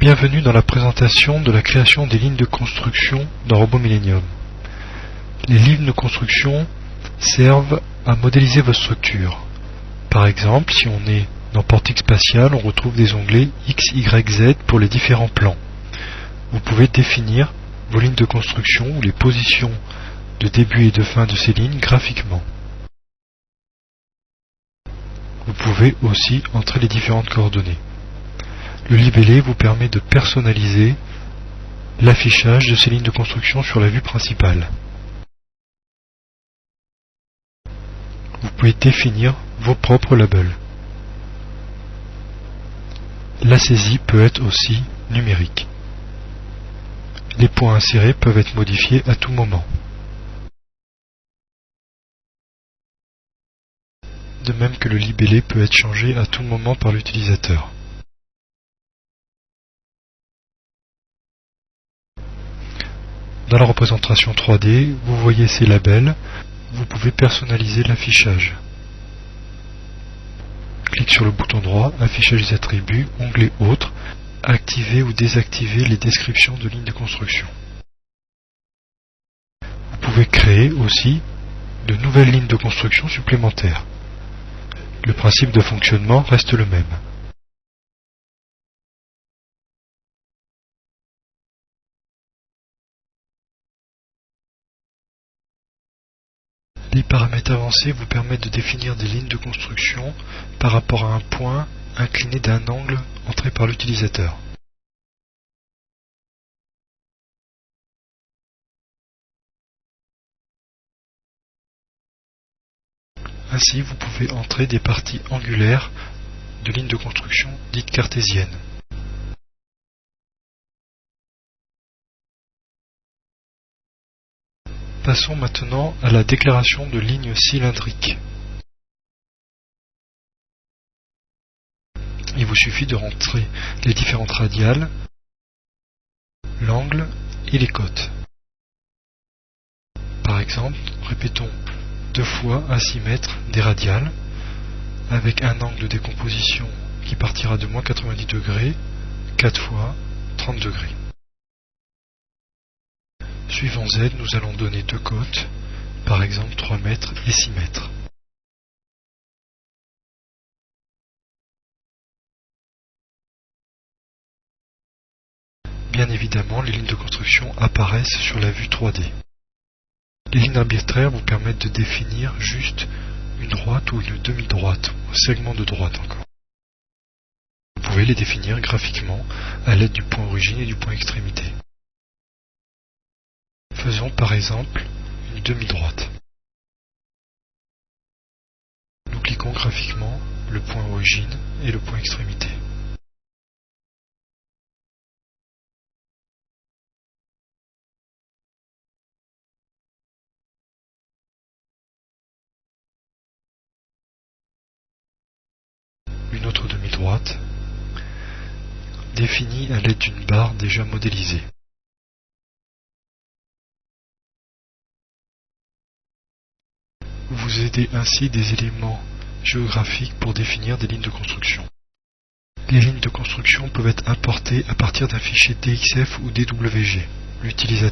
Bienvenue dans la présentation de la création des lignes de construction dans RoboMillennium. Les lignes de construction servent à modéliser votre structure. Par exemple, si on est dans Portique Spatial, on retrouve des onglets X, Y, Z pour les différents plans. Vous pouvez définir vos lignes de construction ou les positions de début et de fin de ces lignes graphiquement. Vous pouvez aussi entrer les différentes coordonnées. Le libellé vous permet de personnaliser l'affichage de ces lignes de construction sur la vue principale. Vous pouvez définir vos propres labels. La saisie peut être aussi numérique. Les points insérés peuvent être modifiés à tout moment. De même que le libellé peut être changé à tout moment par l'utilisateur. Dans la représentation 3D, vous voyez ces labels, vous pouvez personnaliser l'affichage. Clique sur le bouton droit, affichage des attributs, onglet Autres, activer ou désactiver les descriptions de lignes de construction. Vous pouvez créer aussi de nouvelles lignes de construction supplémentaires. Le principe de fonctionnement reste le même. Les paramètres avancés vous permettent de définir des lignes de construction par rapport à un point incliné d'un angle entré par l'utilisateur. Ainsi, vous pouvez entrer des parties angulaires de lignes de construction dites cartésiennes. Passons maintenant à la déclaration de lignes cylindriques. Il vous suffit de rentrer les différentes radiales, l'angle et les côtes. Par exemple, répétons 2 fois à 6 mètres des radiales, avec un angle de décomposition qui partira de -90 degrés, 4 fois 30 degrés. Suivant Z, nous allons donner 2 côtes, par exemple 3 mètres et 6 mètres. Bien évidemment, les lignes de construction apparaissent sur la vue 3D. Les lignes arbitraires vous permettent de définir juste une droite ou une demi-droite, un segment de droite encore. Vous pouvez les définir graphiquement à l'aide du point origine et du point extrémité. Faisons par exemple une demi-droite. Nous cliquons graphiquement le point origine et le point extrémité. Une autre demi-droite, définie à l'aide d'une barre déjà modélisée. Vous aidez ainsi des éléments géographiques pour définir des lignes de construction. Les lignes de construction peuvent être importées à partir d'un fichier DXF ou DWG. L'utilisateur